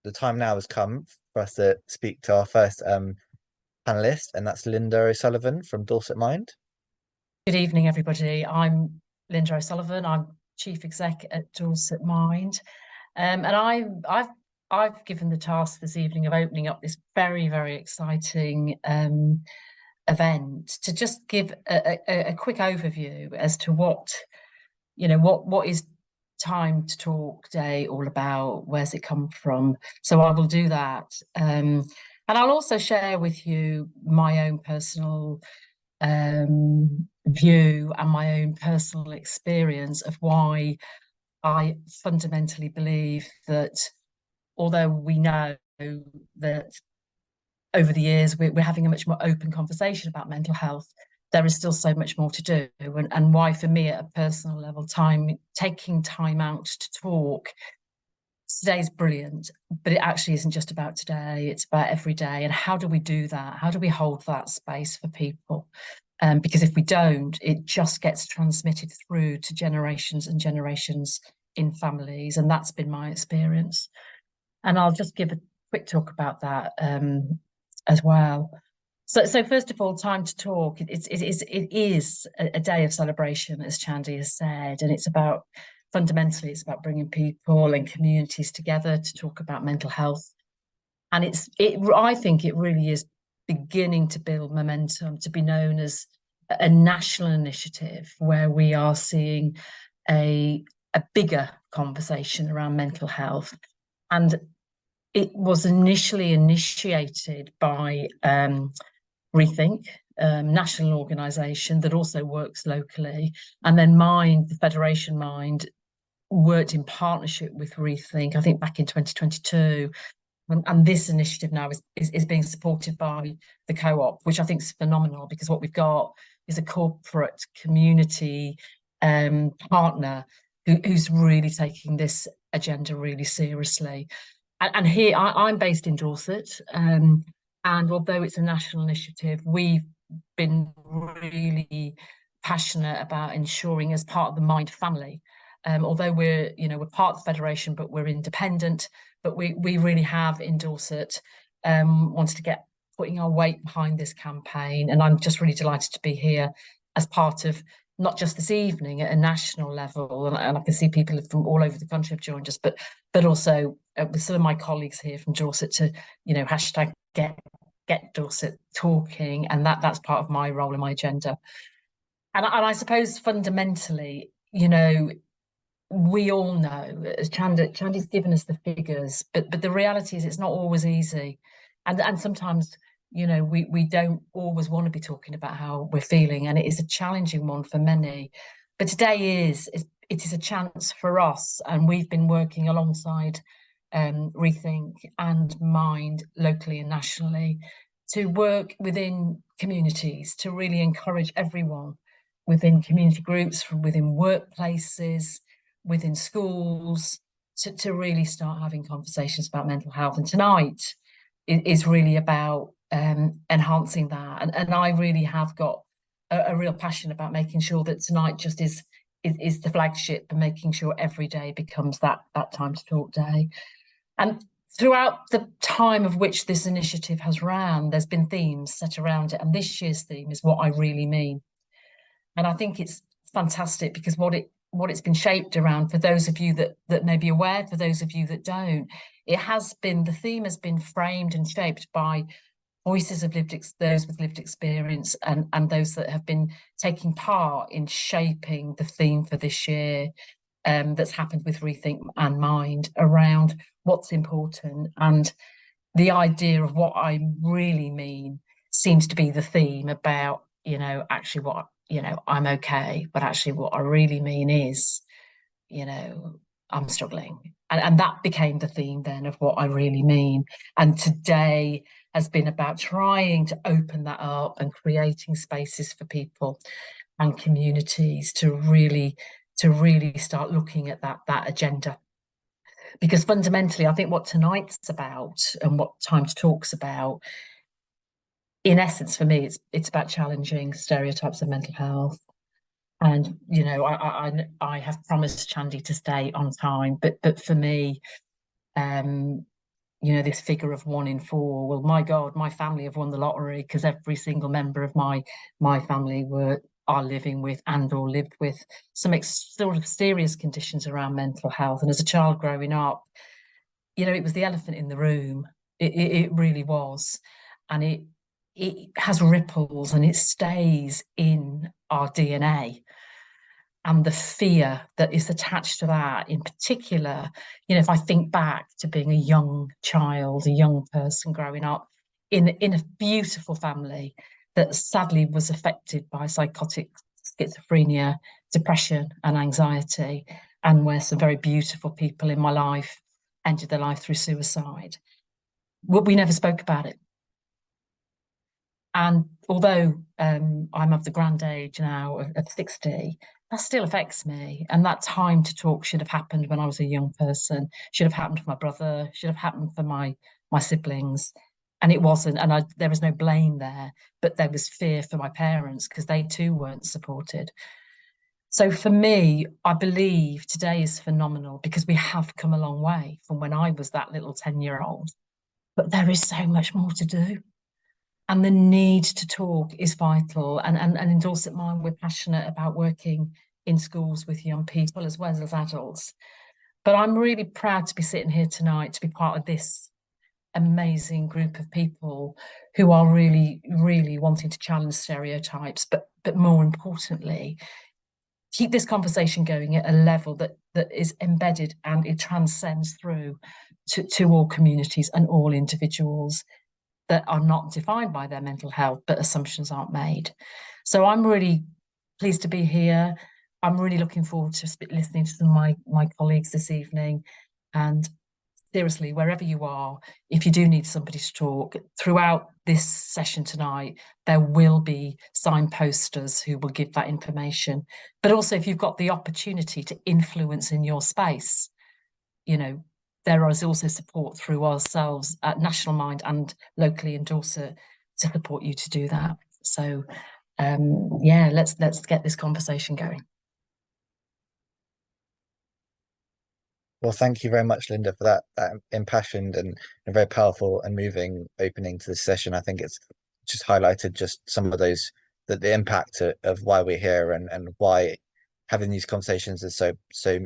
the time now has come for us to speak to our first panelist, and that's Linda O'Sullivan from Dorset Mind. Good evening, everybody. I'm Linda O'Sullivan. I'm Chief Exec at Dorset Mind, and I've given the task this evening of opening up this very, very exciting event to just give a quick overview as to what is Time to Talk Day all about. Where's it come from? So I will do that, and I'll also share with you my own personal view and my own personal experience of why I fundamentally believe that although we know that over the years we're having a much more open conversation about mental health, there is still so much more to do, and why for me at a personal level, taking time out to talk. Today's brilliant, but it actually isn't just about today, it's about every day. And how do we do that? How do we hold that space for people? Because if we don't, it just gets transmitted through to generations and generations in families. And that's been my experience. And I'll just give a quick talk about that as well. So first of all, Time to Talk, it is a day of celebration, as Chandy has said, and fundamentally, it's about bringing people and communities together to talk about mental health. And I think it really is beginning to build momentum to be known as a national initiative where we are seeing a bigger conversation around mental health. And it was initially initiated by Rethink, national organisation that also works locally, and then Mind, the Federation Mind, worked in partnership with Rethink, I think back in 2022. And this initiative now is being supported by the Co-op, which I think is phenomenal, because what we've got is a corporate community partner who's really taking this agenda really seriously. And here I'm based in Dorset, and although it's a national initiative, we've been really passionate about ensuring, as part of the Mind family, although we're part of the federation, but we're independent. But we really have in Dorset wanted to get putting our weight behind this campaign, and I'm just really delighted to be here as part of not just this evening at a national level, and I can see people from all over the country have joined us, but also with some of my colleagues here from Dorset to hashtag get Dorset talking, and that's part of my role in my agenda. And I suppose fundamentally, we all know, as Chandy's given us the figures, but the reality is it's not always easy, and sometimes we don't always want to be talking about how we're feeling, and it is a challenging one for many. But today it is a chance for us, and we've been working alongside Rethink and Mind locally and nationally to work within communities to really encourage everyone within community groups, within workplaces, within schools, to really start having conversations about mental health. And tonight is really about enhancing that. And I really have got a real passion about making sure that tonight just is the flagship, and making sure every day becomes that Time to Talk day. And throughout the time of which this initiative has ran, there's been themes set around it. And this year's theme is What I Really Mean. And I think it's fantastic because what it's been shaped around, for those of you that may be aware, for those of you that don't, the theme has been framed and shaped by voices of those with lived experience, and those that have been taking part in shaping the theme for this year, that's happened with Rethink and Mind around what's important. And the idea of what I really mean seems to be the theme about, actually what, I'm okay, but actually what I really mean is, I'm struggling. And that became the theme then of What I Really Mean. And today has been about trying to open that up and creating spaces for people and communities to really start looking at that agenda. Because fundamentally, I think what tonight's about and what Time to Talk's about, in essence, for me, it's about challenging stereotypes of mental health. And I have promised Chandy to stay on time, but for me, this figure of 1 in 4. Well, my God, my family have won the lottery, because every single member of my family are living with and or lived with some sort of serious conditions around mental health. And as a child growing up, it was the elephant in the room. It really was. And it has ripples, and it stays in our DNA. And the fear that is attached to that, in particular, if I think back to being a young child, a young person growing up in a beautiful family that sadly was affected by psychotic schizophrenia, depression, and anxiety, and where some very beautiful people in my life ended their life through suicide. We never spoke about it. And although I'm of the grand age now of 60, that still affects me. And that time to talk should have happened when I was a young person, should have happened for my brother, should have happened for my siblings. And it wasn't. And there was no blame there, but there was fear for my parents, because they too weren't supported. So for me, I believe today is phenomenal, because we have come a long way from when I was that little 10-year-old. But there is so much more to do. And the need to talk is vital. And in Dorset Mind, we're passionate about working in schools with young people as well as adults. But I'm really proud to be sitting here tonight to be part of this amazing group of people who are really, really wanting to challenge stereotypes, but more importantly, keep this conversation going at a level that is embedded, and it transcends through to all communities and all individuals that are not defined by their mental health, but assumptions aren't made. So I'm really pleased to be here. I'm really looking forward to listening to some of my colleagues this evening. And seriously, wherever you are, if you do need somebody to talk, throughout this session tonight, there will be signposters who will give that information. But also, if you've got the opportunity to influence in your space, there is also support through ourselves at National Mind and locally in Dorset to support you to do that. So, let's get this conversation going. Well, thank you very much, Linda, for that impassioned and very powerful and moving opening to this session. I think it's just highlighted just some of those, that the impact of why we're here, and why having these conversations is so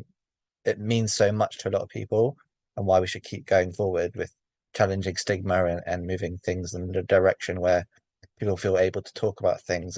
it means so much to a lot of people, and why we should keep going forward with challenging stigma, and moving things in the direction where people feel able to talk about things